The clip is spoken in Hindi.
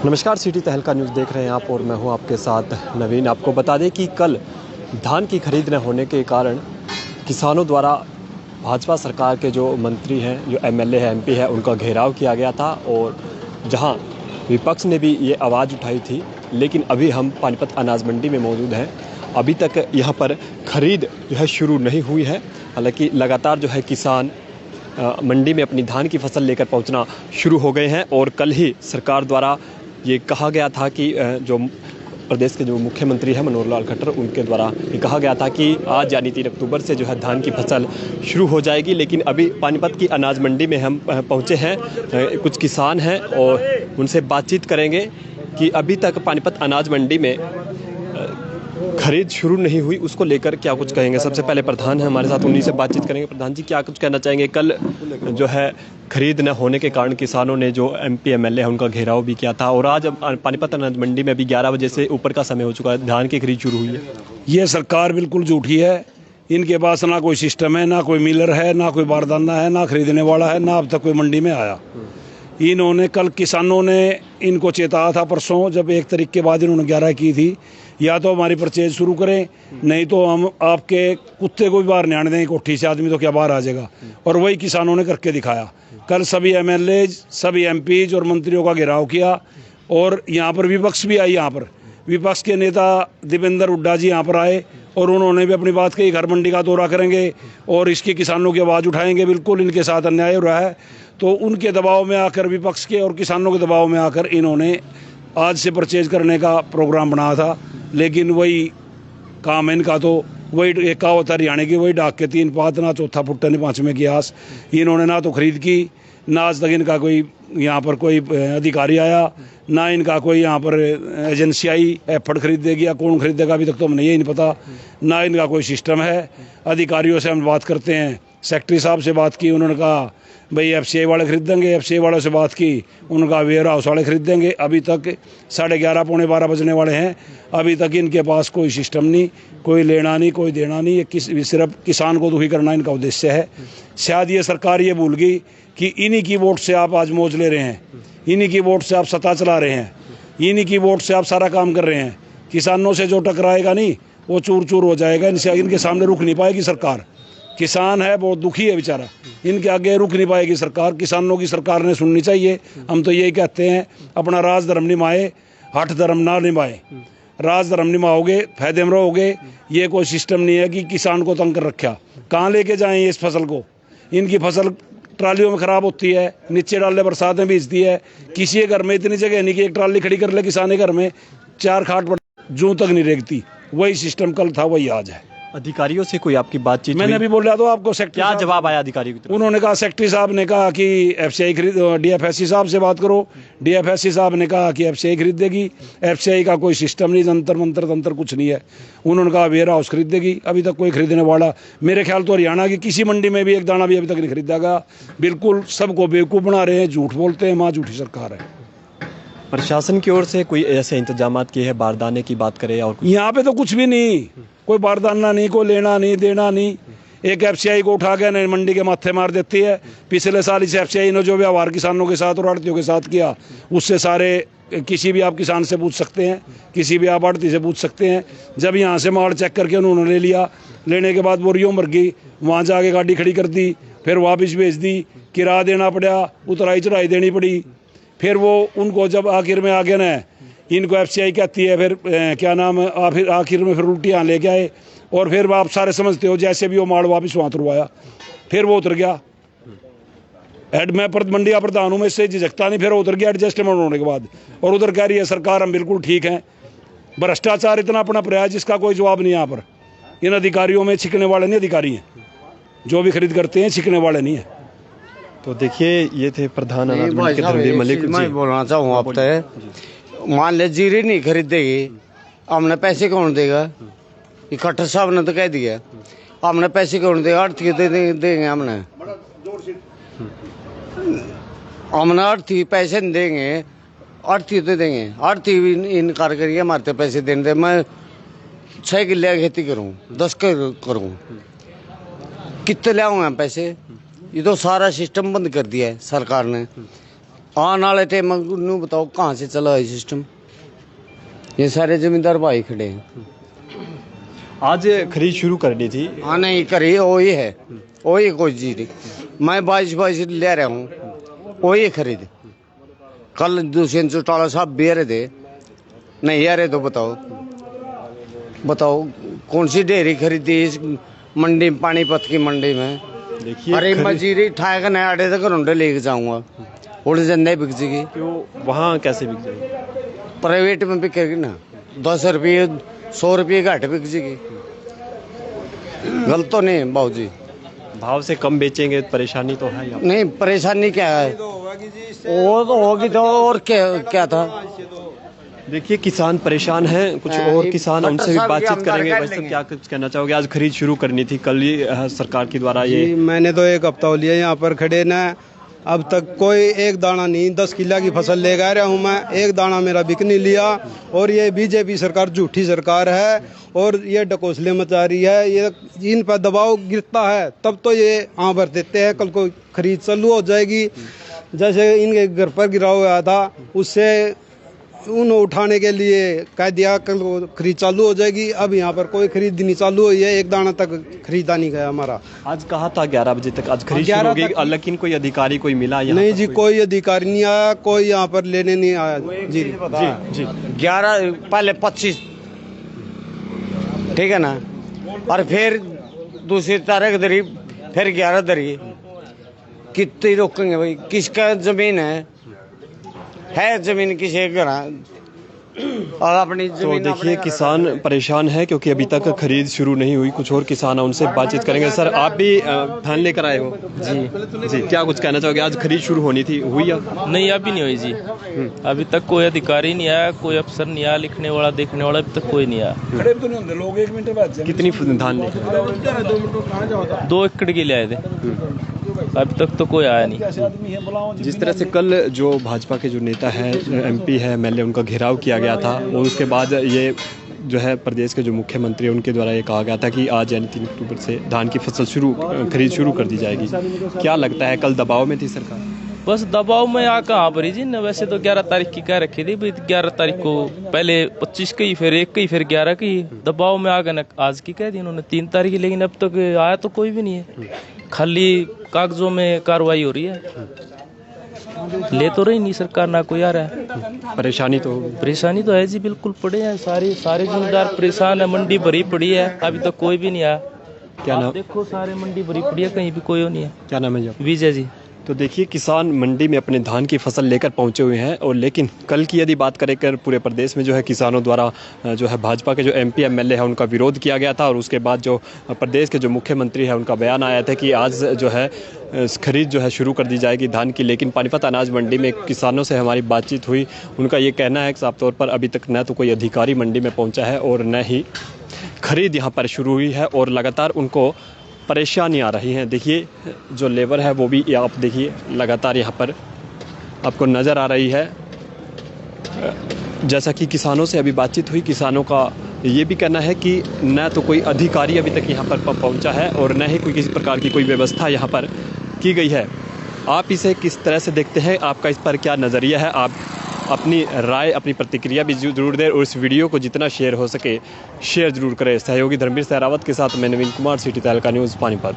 नमस्कार, सिटी तहलका न्यूज़ देख रहे हैं आप और मैं हूं आपके साथ नवीन। आपको बता दें कि कल धान की खरीद न होने के कारण किसानों द्वारा भाजपा सरकार के जो मंत्री हैं, जो एमएलए है, एमपी है, उनका घेराव किया गया था और जहां विपक्ष ने भी ये आवाज़ उठाई थी। लेकिन अभी हम पानीपत अनाज मंडी में मौजूद हैं। अभी तक यहाँ पर खरीद जो है शुरू नहीं हुई है। हालांकि लगातार जो है किसान मंडी में अपनी धान की फसल लेकर पहुंचना शुरू हो गए हैं और कल ही सरकार द्वारा ये कहा गया था कि जो प्रदेश के जो मुख्यमंत्री हैं मनोहर लाल खट्टर, उनके द्वारा ये कहा गया था कि आज यानी 3 अक्टूबर से जो है धान की फसल शुरू हो जाएगी। लेकिन अभी पानीपत की अनाज मंडी में हम पहुंचे हैं। कुछ किसान हैं और उनसे बातचीत करेंगे कि अभी तक पानीपत अनाज मंडी में खरीद शुरू नहीं हुई, उसको लेकर क्या कुछ कहेंगे। सबसे पहले प्रधान है हमारे साथ, उन्हीं से बातचीत करेंगे। प्रधान जी, क्या कुछ कहना चाहेंगे? कल जो है खरीद न होने के कारण किसानों ने जो एमपी एमएलए है उनका घेराव भी किया था और आज पानीपत अनाज मंडी में अभी 11 बजे से ऊपर का समय हो चुका है, धान की खरीद शुरू हुई है। ये सरकार बिल्कुल झूठी है। इनके पास ना कोई सिस्टम है, ना कोई मिलर है, ना कोई बारदाना है, ना खरीदने वाला है, ना अब तक कोई मंडी में आया। इन्होंने कल किसानों ने इनको चेताया था परसों, जब 1 तारीख के बाद इन्होंने 11 की थी, या तो हमारी परचेज शुरू करें, नहीं तो हम आपके कुत्ते को भी बाहर नहीं आने देंगे कोठी से, आदमी तो क्या बाहर आ जाएगा। और वही किसानों ने करके दिखाया। कल सभी एमएलए, सभी एमपीज और मंत्रियों का घेराव किया और यहाँ पर विपक्ष भी आई। यहाँ पर विपक्ष के नेता दीपेंद्र हुड्डा जी यहाँ पर आए और उन्होंने भी अपनी बात कही, घर मंडी का दौरा करेंगे और इसके किसानों की आवाज़ उठाएंगे। बिल्कुल इनके साथ अन्याय हो रहा है। तो उनके दबाव में आकर, विपक्ष के और किसानों के दबाव में आकर इन्होंने आज से परचेज करने का प्रोग्राम बनाया था। लेकिन वही काम है इनका, तो वही एक कहावत हरियाणा की, वही डाक के 3 पात, ना चौथा फुट्टा नहीं 5वें की आस। इन्होंने ना तो खरीद की, ना आज तक इनका कोई यहाँ पर कोई अधिकारी आया, ना इनका कोई यहाँ पर एजेंसी आई एफर्ट खरीदेगी या कौन खरीदेगा, अभी तक तो हमें यही नहीं पता। ना इनका कोई सिस्टम है। अधिकारियों से हम बात करते हैं, सेक्रेटरी साहब से बात की, उन्होंने कहा भाई एफसीआई वाले खरीदेंगे। एफसीआई वालों से बात की, उनका वेयर हाउस वाले खरीदेंगे। अभी तक 11:30 पौने 12 बजने वाले हैं, अभी तक इनके पास कोई सिस्टम नहीं, कोई लेना नहीं, कोई देना नहीं। ये सिर्फ किसान को दुखी करना इनका उद्देश्य है। शायद ये सरकार ये भूल गई कि इन्हीं की वोट से आप आज मौज ले रहे हैं, इन्हीं की वोट से आप सत्ता चला रहे हैं, इन्हीं की वोट से आप सारा काम कर रहे हैं। किसानों से जो टकराएगा नहीं, वो चूर चूर हो जाएगा। इनके सामने रुक नहीं पाएगी सरकार। किसान है, बहुत दुखी है बेचारा, इनके आगे रुक नहीं पाएगी सरकार। किसानों की सरकार ने सुननी चाहिए। हम तो यही कहते हैं, अपना राज धर्म निभाए, हठ धर्म ना निभाए। राज धर्म निभाओगे, फायदे में रहोगे। ये कोई सिस्टम नहीं है कि किसान को तंग कर रखा। कहाँ लेके जाएं इस फसल को? इनकी फसल ट्रालियों में ख़राब होती है, नीचे डालने बरसात में भीजती है। किसी के घर में इतनी जगह नहीं कि एक ट्राली खड़ी कर ले, किसान के घर में 4 खाट पर जूं तक नहीं रेगती। वही सिस्टम कल था, वही आज है। अधिकारियों से कोई आपकी बातचीत? मैंने अभी बोला तो आपको, क्या जवाब आया अधिकारियों की तरफ? उन्होंने कहा, सेक्रेटरी साहब ने कहा कि एफसीआई खरीद, डीएफएससी साहब से बात करो। डीएफएससी साहब ने कहा कि एफसीआई खरीदेगी। एफसीआई का कोई सिस्टम नहीं, जंतर मंतर तंत्र कुछ नहीं है। उन्होंने कहा वेयर हाउस खरीदेगी। अभी तक कोई खरीदने वाला, मेरे ख्याल तो हरियाणा की किसी मंडी में भी एक दाना भी अभी तक नहीं खरीदा गया। बिल्कुल सबको बेवकूफ़ बना रहे हैं, झूठ बोलते हैं, माँ झूठी सरकार है। प्रशासन की ओर से कोई ऐसे इंतजाम किए हैं, बारदाने की बात करें? और यहाँ पे तो कुछ भी नहीं, कोई बारदाना नहीं, कोई लेना नहीं देना नहीं। एक एफसीआई को उठा के नई मंडी के माथे मार देती है। पिछले साल इस एफसीआई ने जो व्यवहार किसानों के साथ और आड़तियों के साथ किया, उससे सारे, किसी भी आप किसान से पूछ सकते हैं, किसी भी आप आड़ती से पूछ सकते हैं। जब यहाँ से माल चेक करके उन्होंने ले लिया, लेने के बाद बोरियों मर गई, वहाँ जाके गाड़ी खड़ी कर दी, फिर वापस भेज दी, किराया देना पड़ा, उतराई चढ़ाई देनी पड़ी। फिर वो उनको जब आखिर में आगे ना इनको एफसीआई कहती है, फिर क्या नाम, फिर आखिर में फिर उल्टियाँ लेके आए और फिर आप सारे समझते हो जैसे भी वो माल वापस वहाँ उतरवाया, फिर वो उतर गया। मैं मंडी का प्रधान हूँ, मैं इससे झिझकता नहीं। फिर उतर गया एडजस्टमेंट होने के बाद, और उधर कह रही है सरकार हम बिल्कुल ठीक हैं। भ्रष्टाचार इतना अपना प्रयास, जिसका कोई जवाब नहीं। यहाँ पर इन अधिकारियों में छिकने वाले नहीं अधिकारी हैं, जो भी खरीद करते हैं छिकने वाले नहीं है। तो देखिए, ये थे प्रधान अनाज मंडी के धर्मवीर मलिक। मैं बोलना चाहूँ आप तो, मान ले जीरी नहीं खरीदेगी, हमने पैसे कौन देगा? खट्टर साहब ने तो कह दिया, हमने पैसे कौन देगा? आड़ती देंगे हमने आड़ती पैसे नहीं देंगे, आड़ती तो देंगे। आड़ती भी इनकार करिए हमारे तो पैसे देने दे। मैं 6 किले खेती करूँ, 10 करूँ, कितने ले आऊँ पैसे? ये तो सारा सिस्टम बंद कर दिया है सरकार ने। आने वाले टाइम में बताओ कहाँ से चला है सिस्टम? ये सारे जमींदार भाई खड़े हैं। आज खरीद शुरू करनी थी। हाँ नहीं करी वही है, वही कोई चीज नहीं। मैं 22 ले रहा हूँ, वही खरीद। कल दूसरे चौटाला साहब भी आ रहे थे, नहीं आ रहे तो बताओ कौन सी डेयरी खरीदी इस मंडी में, पानीपत की मंडी में? देखिए अरे मजीरी ठाएगा नया आड़े तक रोंडे लेके जाऊंगा, उड़ जन्ने बिक जाएगी। क्यों वहाँ कैसे बिक जाएगी? प्राइवेट में बिकेगी ना, 10 रुपये 100 रुपये घाटे बिक जाएगी। गलत तो नहीं बाबू जी? भाव से कम बेचेंगे तो परेशानी तो है यहाँ। नहीं परेशानी क्या है, वो तो होगी तो और क्या था। देखिए किसान परेशान हैं, कुछ और किसान उनसे भी बातचीत करेंगे। वैसे तो क्या कुछ कहना चाहोगे? आज खरीद शुरू करनी थी कल ही सरकार के द्वारा ये। जी मैंने तो एक हफ्ता हो लिया यहाँ पर खड़े ना, अब तक कोई एक दाना नहीं। 10 किला की फसल ले गया रहा हूँ मैं, एक दाना मेरा बिक नहीं लिया। और ये बीजेपी सरकार झूठी सरकार है और ये ढकोसले मचा रही है। ये इन पर दबाव गिरता है तब तो ये हाँ भर देते हैं, कल को खरीद चालू हो जाएगी। जैसे इनके घर पर गिरा हुआ था, उससे उन्हें उठाने के लिए कह दिया कल को खरीद चालू हो जाएगी। अब यहाँ पर कोई खरीद नहीं चालू हुई है, एक दाना तक खरीदा नहीं गया हमारा। आज कहा था 11 बजे तक आज खरीद शुरू होगी, लेकिन कोई अधिकारी कोई मिला यहाँ? नहीं जी, कोई अधिकारी नहीं आया, कोई यहाँ पर लेने नहीं आया जी। जी 11 पहले 25, ठीक है ना, और फिर दूसरी तारीख धरी, फिर 11 धरी। कितनी रोकेंगे भाई? किसका जमीन है जमीन किसी घर और अपनी तो जमीन। देखिए किसान परेशान है क्योंकि अभी तक खरीद शुरू नहीं हुई। कुछ और किसान है, उनसे बातचीत करेंगे। सर आप भी धान लेकर आए हो? जी, क्या कुछ कहना चाहोगे? आज खरीद शुरू होनी थी, हुई या नहीं? अभी नहीं हुई जी। अभी तक कोई अधिकारी नहीं आया, कोई अफसर नहीं आया, लिखने वाला देखने वाला अभी तक कोई नहीं आया। खड़े तो नहीं होंगे लोग, 1 मिनट बाद कितनी धान लेकर? 2 एकड़ के ले आए थे, अभी तक तो कोई आया नहीं। जिस तरह से कल जो भाजपा के जो नेता है, एमपी है, एमएलए, उनका घेराव किया गया था और उसके बाद ये जो है प्रदेश के जो मुख्यमंत्री हैं उनके द्वारा ये कहा गया था कि आज यानी 3 अक्टूबर से धान की फसल खरीद शुरू कर दी जाएगी। क्या लगता है कल दबाव में थी सरकार? बस दबाव में आ कहाँ भरी जी न। वैसे तो 11 तारीख की कह रखी थी, 11 तारीख को पहले 25 की, फिर 1 की, फिर 11 की। दबाव में आ गए न, आज की कह दी उन्होंने 3 तारीख की, लेकिन अब तक आया तो कोई भी नहीं है। खाली कागजों में कार्रवाई हो रही है, ले तो रही नहीं सरकार, ना कोई आ रहा है। परेशानी तो है जी, बिल्कुल पड़े हैं सारे जमींदार परेशान है। मंडी भरी पड़ी है, अभी तक कोई भी नहीं आया। क्या नाम? देखो सारे मंडी भरी पड़ी है, कहीं भी कोई नहीं है। क्या नाम है जी? विजय जी। तो देखिए किसान मंडी में अपने धान की फसल लेकर पहुंचे हुए हैं। और लेकिन कल की यदि बात करें कर पूरे प्रदेश में जो है किसानों द्वारा जो है भाजपा के जो एमपी एमएलए है उनका विरोध किया गया था। और उसके बाद जो प्रदेश के जो मुख्यमंत्री है उनका बयान आया था कि आज जो है खरीद जो है शुरू कर दी जाएगी धान की। लेकिन पानीपत अनाज मंडी में किसानों से हमारी बातचीत हुई, उनका ये कहना है कि साफ तौर पर अभी तक न तो कोई अधिकारी मंडी में पहुँचा है और न ही खरीद यहाँ पर शुरू हुई है और लगातार उनको परेशानी आ रही हैं। देखिए जो लेबर है वो भी आप देखिए लगातार यहाँ पर आपको नज़र आ रही है। जैसा कि किसानों से अभी बातचीत हुई, किसानों का ये भी कहना है कि न तो कोई अधिकारी अभी तक यहाँ पर पहुँचा है और न ही कोई किसी प्रकार की कोई व्यवस्था यहाँ पर की गई है। आप इसे किस तरह से देखते हैं? आपका इस पर क्या नज़रिया है? आप अपनी राय, अपनी प्रतिक्रिया भी जरूर दें और इस वीडियो को जितना शेयर हो सके शेयर जरूर करें। सहयोगी धर्मवीर सहरावत के साथ मैं नवीन कुमार, सिटी तहलका न्यूज़, पानीपत।